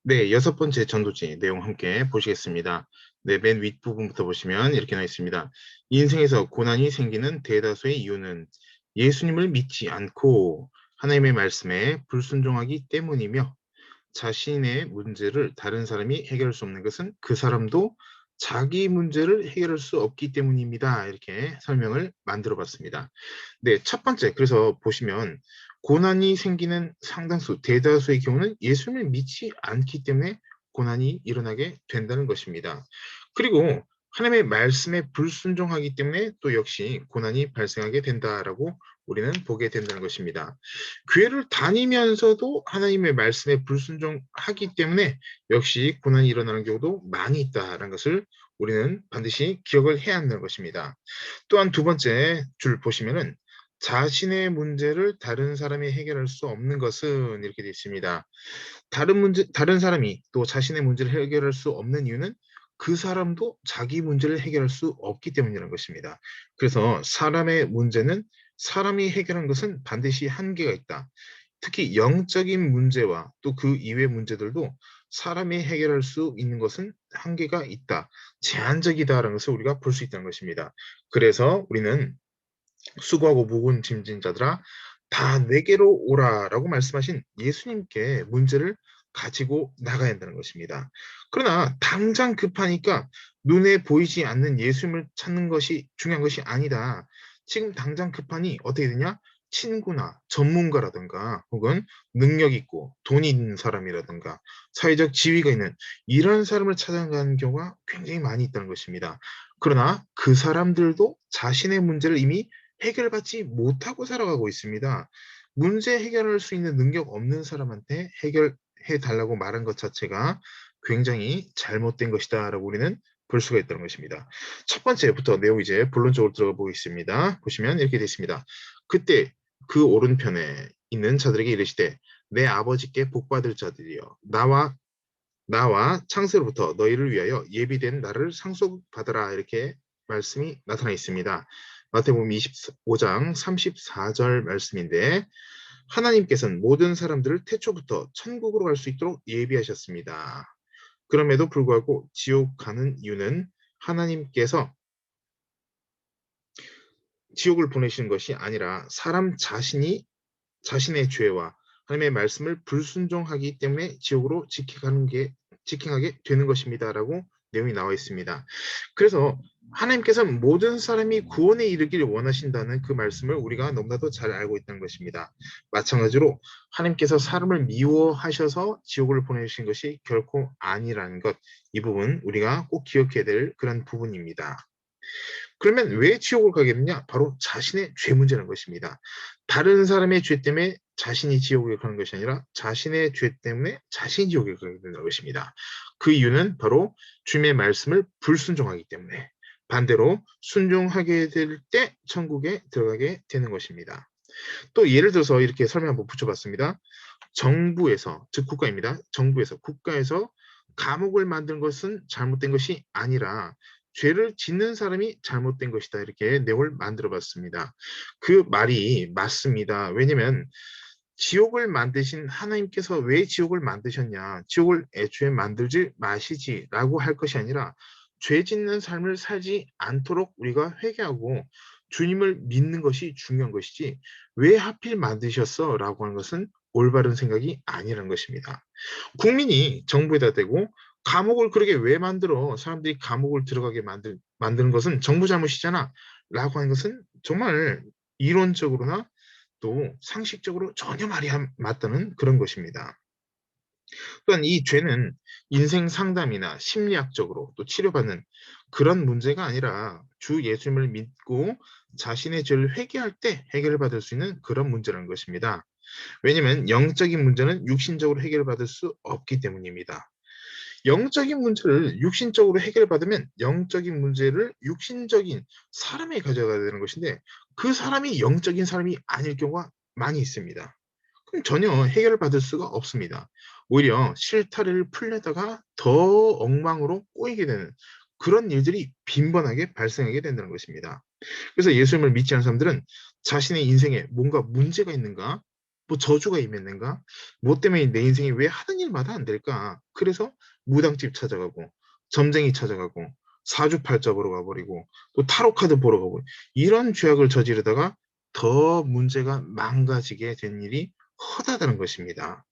네, 여섯 번째 전도지 내용 함께 보시겠습니다. 네, 맨 윗부분부터 보시면 이렇게 나와 있습니다. 인생에서 고난이 생기는 대다수의 이유는 예수님을 믿지 않고 하나님의 말씀에 불순종하기 때문이며 자신의 문제를 다른 사람이 해결할 수 없는 것은 그 사람도 자기 문제를 해결할 수 없기 때문입니다. 이렇게 설명을 만들어 봤습니다. 네, 첫 번째, 그래서 보시면 고난이 생기는 상당수, 대다수의 경우는 예수님을 믿지 않기 때문에 고난이 일어나게 된다는 것입니다. 그리고 하나님의 말씀에 불순종하기 때문에 또 역시 고난이 발생하게 된다라고 우리는 보게 된다는 것입니다. 교회를 다니면서도 하나님의 말씀에 불순종하기 때문에 역시 고난이 일어나는 경우도 많이 있다는 것을 우리는 반드시 기억을 해야 한다는 것입니다. 또한 두 번째 줄 보시면은 자신의 문제를 다른 사람이 해결할 수 없는 것은 이렇게 되어 있습니다. 다른 사람이 또 자신의 문제를 해결할 수 없는 이유는 그 사람도 자기 문제를 해결할 수 없기 때문이라는 것입니다. 그래서 사람의 문제는 사람이 해결한 것은 반드시 한계가 있다. 특히 영적인 문제와 또 그 이외의 문제들도 사람이 해결할 수 있는 것은 한계가 있다. 제한적이다라는 것을 우리가 볼 수 있다는 것입니다. 그래서 우리는 수고하고 무거운 짐진 자들아 다 내게로 오라라고 말씀하신 예수님께 문제를 가지고 나가야 한다는 것입니다. 그러나 당장 급하니까 눈에 보이지 않는 예수님을 찾는 것이 중요한 것이 아니다. 지금 당장 급하니 어떻게 되냐? 친구나 전문가라든가 혹은 능력 있고 돈 있는 사람이라든가 사회적 지위가 있는 이런 사람을 찾아가는 경우가 굉장히 많이 있다는 것입니다. 그러나 그 사람들도 자신의 문제를 이미 해결받지 못하고 살아가고 있습니다. 문제 해결할 수 있는 능력 없는 사람한테 해결해 달라고 말한 것 자체가 굉장히 잘못된 것이다라고 우리는 볼 수가 있다는 것입니다. 첫 번째부터 내용 이제 본론적으로 들어가 보겠습니다. 보시면 이렇게 되어 있습니다. 그때 그 오른편에 있는 자들에게 이르시되 내 아버지께 복받을 자들이여 나와 창세로부터 너희를 위하여 예비된 나를 상속받으라 이렇게 말씀이 나타나 있습니다. 마태복음 25장 34절 말씀인데 하나님께서는 모든 사람들을 태초부터 천국으로 갈 수 있도록 예비하셨습니다. 그럼에도 불구하고 지옥 가는 이유는 하나님께서 지옥을 보내시는 것이 아니라 사람 자신이 자신의 죄와 하나님의 말씀을 불순종하기 때문에 지옥으로 직행하게 되는 것입니다라고 내용이 나와 있습니다. 그래서 하나님께서는 모든 사람이 구원에 이르기를 원하신다는 그 말씀을 우리가 너무나도 잘 알고 있다는 것입니다. 마찬가지로 하나님께서 사람을 미워하셔서 지옥을 보내신 것이 결코 아니라는 것, 이 부분 우리가 꼭 기억해야 될 그런 부분입니다. 그러면 왜 지옥을 가게 되냐? 바로 자신의 죄 문제라는 것입니다. 다른 사람의 죄 때문에 자신이 지옥에 가는 것이 아니라 자신의 죄 때문에 자신이 지옥에 가게 되는 것입니다. 그 이유는 바로 주님의 말씀을 불순종하기 때문에 반대로 순종하게 될 때 천국에 들어가게 되는 것입니다. 또 예를 들어서 이렇게 설명 한번 붙여봤습니다. 정부에서, 즉 국가입니다. 정부에서, 국가에서 감옥을 만든 것은 잘못된 것이 아니라 죄를 짓는 사람이 잘못된 것이다. 이렇게 내용을 만들어 봤습니다. 그 말이 맞습니다. 왜냐면 지옥을 만드신 하나님께서 왜 지옥을 만드셨냐? 지옥을 애초에 만들지 마시지라고 할 것이 아니라 죄 짓는 삶을 살지 않도록 우리가 회개하고 주님을 믿는 것이 중요한 것이지 왜 하필 만드셨어? 라고 하는 것은 올바른 생각이 아니라는 것입니다. 국민이 정부에다 대고 감옥을 그렇게 왜 만들어? 사람들이 감옥을 들어가게 만드는 것은 정부 잘못이잖아. 라고 하는 것은 정말 이론적으로나 또 상식적으로 전혀 말이 안 맞다는 그런 것입니다. 또한 이 죄는 인생 상담이나 심리학적으로 또 치료받는 그런 문제가 아니라 주 예수님을 믿고 자신의 죄를 회개할 때 해결받을 수 있는 그런 문제라는 것입니다. 왜냐하면 영적인 문제는 육신적으로 해결받을 수 없기 때문입니다. 영적인 문제를 육신적으로 해결받으면 영적인 문제를 육신적인 사람이 가져가야 되는 것인데 그 사람이 영적인 사람이 아닐 경우가 많이 있습니다. 그럼 전혀 해결을 받을 수가 없습니다. 오히려 실타래를 풀려다가 더 엉망으로 꼬이게 되는 그런 일들이 빈번하게 발생하게 된다는 것입니다. 그래서 예수님을 믿지 않는 사람들은 자신의 인생에 뭔가 문제가 있는가? 뭐 저주가 임했는가? 뭐 때문에 내 인생이 왜 하던 일마다 안 될까? 그래서 무당집 찾아가고 점쟁이 찾아가고 사주팔자 보러 가버리고 또 타로카드 보러 가고 이런 죄악을 저지르다가 더 문제가 망가지게 된 일이 허다다는 것입니다.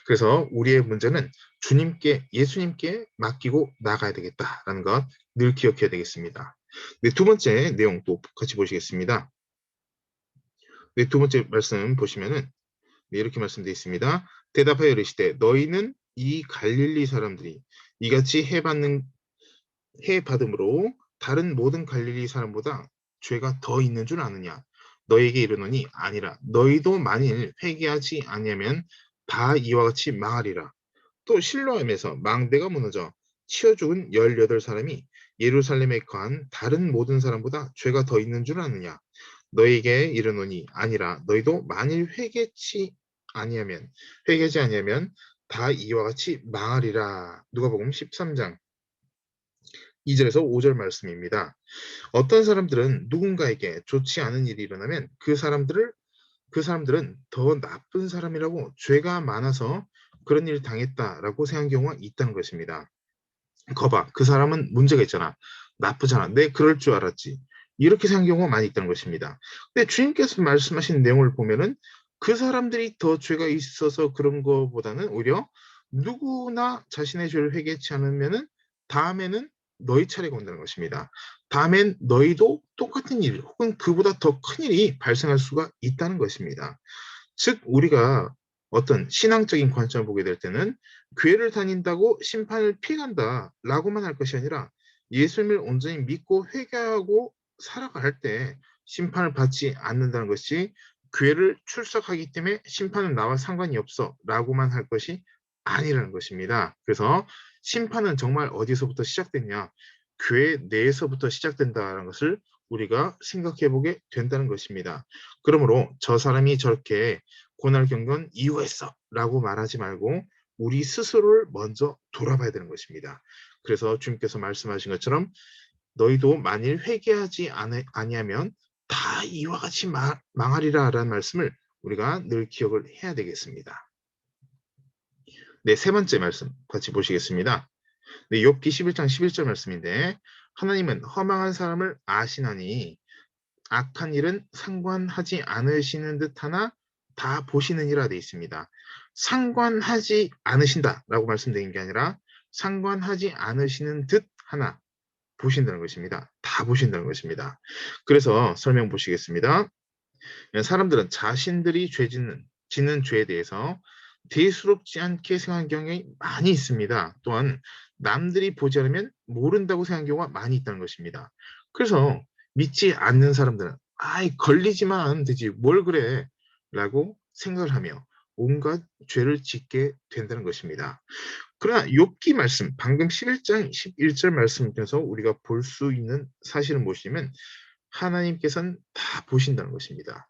그래서 우리의 문제는 주님께, 예수님께 맡기고 나가야 되겠다라는 것 늘 기억해야 되겠습니다. 네, 두 번째 내용 또 같이 보시겠습니다. 네, 두 번째 말씀 보시면은 네, 이렇게 말씀되어 있습니다. 대답하여 이르시되 너희는 이 갈릴리 사람들이 이같이 해받음으로 다른 모든 갈릴리 사람보다 죄가 더 있는 줄 아느냐? 너희에게 이르노니 아니라 너희도 만일 회개하지 아니하면 다 이와 같이 망하리라. 또 실로암에서 망대가 무너져 치어 죽은 18사람이 예루살렘에 거한 다른 모든 사람보다 죄가 더 있는 줄 아느냐? 너희에게 이르노니 아니라 너희도 만일 회개하지 아니하면 다 이와 같이 망하리라. 누가복음 13장 2절에서 5절 말씀입니다. 어떤 사람들은 누군가에게 좋지 않은 일이 일어나면 그 사람들은 더 나쁜 사람이라고 죄가 많아서 그런 일을 당했다라고 생각한 경우가 있다는 것입니다. 거봐, 그 사람은 문제가 있잖아. 나쁘잖아. 내 그럴 줄 알았지. 이렇게 생각한 경우가 많이 있다는 것입니다. 근데 주님께서 말씀하신 내용을 보면은 그 사람들이 더 죄가 있어서 그런 것보다는 오히려 누구나 자신의 죄를 회개치 않으면은 다음에는 너희 차례가 온다는 것입니다. 다음엔 너희도 똑같은 일 혹은 그보다 더 큰 일이 발생할 수가 있다는 것입니다. 즉 우리가 어떤 신앙적인 관점을 보게 될 때는 교회를 다닌다고 심판을 피해간다라고만 할 것이 아니라 예수님을 온전히 믿고 회개하고 살아갈 때 심판을 받지 않는다는 것이 교회를 출석하기 때문에 심판은 나와 상관이 없어라고만 할 것이 아니라는 것입니다. 그래서 심판은 정말 어디서부터 시작됐냐? 교회 내에서부터 시작된다는 것을 우리가 생각해 보게 된다는 것입니다. 그러므로 저 사람이 저렇게 고난을 겪는 이유가 있어 라고 말하지 말고 우리 스스로를 먼저 돌아봐야 되는 것입니다. 그래서 주님께서 말씀하신 것처럼 너희도 만일 회개하지 아니하면 다 이와 같이 망하리라 라는 말씀을 우리가 늘 기억을 해야 되겠습니다. 네, 세 번째 말씀 같이 보시겠습니다. 네, 욥기 11장 11절 말씀인데 하나님은 허망한 사람을 아시나니 악한 일은 상관하지 않으시는 듯하나 다 보시느니라 되어 있습니다. 상관하지 않으신다라고 말씀드린 게 아니라 상관하지 않으시는 듯 하나 보신다는 것입니다. 다 보신다는 것입니다. 그래서 설명 보시겠습니다. 사람들은 자신들이 짓는 죄에 대해서 대수롭지 않게 생각하는 경향이 많이 있습니다. 또한 남들이 보지 않으면 모른다고 생각하는 경우가 많이 있다는 것입니다. 그래서 믿지 않는 사람들은 아이 걸리지만 않으면 되지 뭘 그래 라고 생각을 하며 온갖 죄를 짓게 된다는 것입니다. 그러나 욥기 말씀 방금 11장 11절 말씀에서 우리가 볼 수 있는 사실은 무엇이냐면 하나님께서는 다 보신다는 것입니다.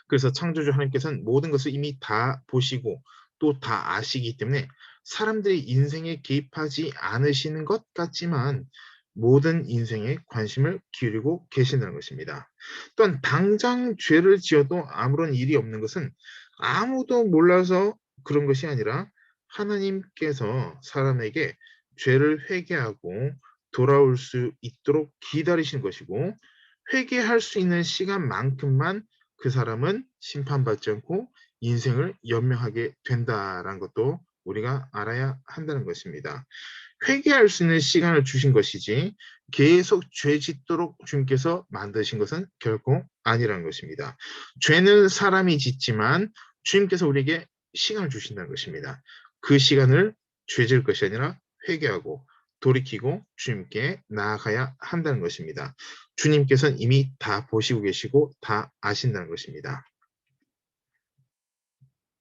그래서 창조주 하나님께서는 모든 것을 이미 다 보시고 또 다 아시기 때문에 사람들의 인생에 개입하지 않으시는 것 같지만 모든 인생에 관심을 기울이고 계신다는 것입니다. 또한 당장 죄를 지어도 아무런 일이 없는 것은 아무도 몰라서 그런 것이 아니라 하나님께서 사람에게 죄를 회개하고 돌아올 수 있도록 기다리시는 것이고 회개할 수 있는 시간만큼만 그 사람은 심판받지 않고 인생을 연명하게 된다라는 것도 우리가 알아야 한다는 것입니다. 회개할 수 있는 시간을 주신 것이지 계속 죄 짓도록 주님께서 만드신 것은 결코 아니라는 것입니다. 죄는 사람이 짓지만 주님께서 우리에게 시간을 주신다는 것입니다. 그 시간을 죄 지을 것이 아니라 회개하고 돌이키고 주님께 나아가야 한다는 것입니다. 주님께서는 이미 다 보시고 계시고 다 아신다는 것입니다.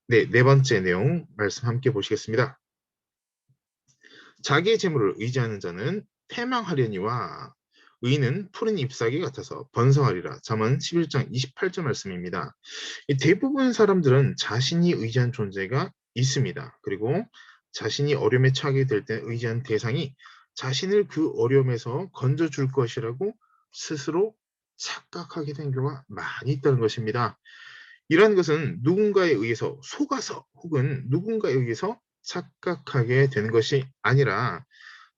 네, 네 번째 내용 말씀 함께 보시겠습니다. 자기의 재물을 의지하는 자는 패망하려니와 의인은 푸른 잎사귀 같아서 번성하리라. 잠언 11장 28절 말씀입니다. 대부분 사람들은 자신이 의지한 존재가 있습니다. 그리고 자신이 어려움에 처하게 될 때 의지한 대상이 자신을 그 어려움에서 건져줄 것이라고 스스로 착각하게 된 경우가 많이 있다는 것입니다. 이러한 것은 누군가에 의해서 속아서 혹은 누군가에 의해서 착각하게 되는 것이 아니라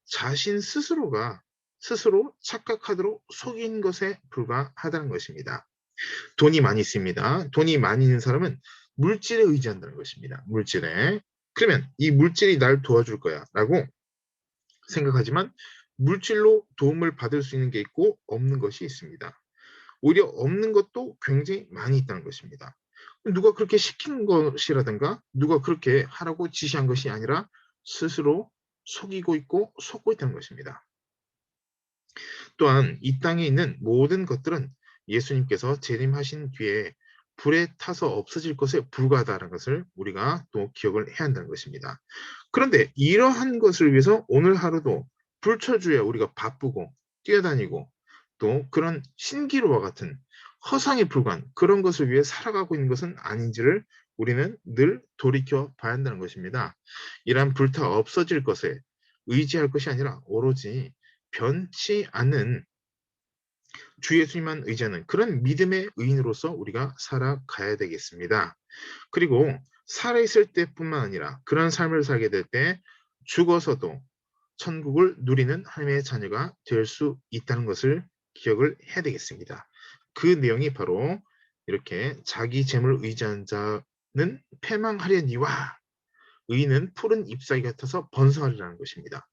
자신 스스로가 스스로 착각하도록 속인 것에 불과하다는 것입니다. 돈이 많이 있습니다. 돈이 많이 있는 사람은 물질에 의지한다는 것입니다. 물질에. 그러면 이 물질이 날 도와줄 거야 라고 생각하지만 물질로 도움을 받을 수 있는 게 있고 없는 것이 있습니다. 오히려 없는 것도 굉장히 많이 있다는 것입니다. 누가 그렇게 시킨 것이라든가 누가 그렇게 하라고 지시한 것이 아니라 스스로 속이고 있고 속고 있다는 것입니다. 또한 이 땅에 있는 모든 것들은 예수님께서 재림하신 뒤에 불에 타서 없어질 것에 불과하다는 것을 우리가 또 기억을 해야 한다는 것입니다. 그런데 이러한 것을 위해서 오늘 하루도 불철주야 우리가 바쁘고 뛰어다니고 또 그런 신기루와 같은 허상에 불과한 그런 것을 위해 살아가고 있는 것은 아닌지를 우리는 늘 돌이켜 봐야 한다는 것입니다. 이러한 불타 없어질 것에 의지할 것이 아니라 오로지 변치 않는 주 예수님만 의지하는 그런 믿음의 의인으로서 우리가 살아가야 되겠습니다. 그리고 살아있을 때뿐만 아니라 그런 삶을 살게 될 때 죽어서도 천국을 누리는 하나님의 자녀가 될 수 있다는 것을 기억을 해야 되겠습니다. 그 내용이 바로 이렇게 자기 재물을 의지하는 자는 패망하려니와 의인은 푸른 잎사귀 같아서 번성하리라는 것입니다.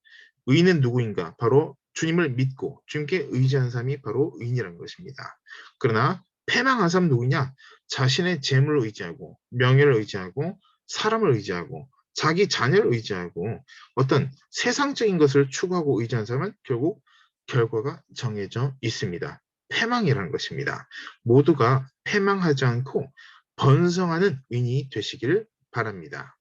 의인은 누구인가? 바로 주님을 믿고 주님께 의지하는 사람이 바로 의인이라는 것입니다. 그러나 패망한 사람은 누구냐? 자신의 재물을 의지하고 명예를 의지하고 사람을 의지하고 자기 자녀를 의지하고 어떤 세상적인 것을 추구하고 의지하는 사람은 결국 결과가 정해져 있습니다. 패망이라는 것입니다. 모두가 패망하지 않고 번성하는 의인이 되시기를 바랍니다.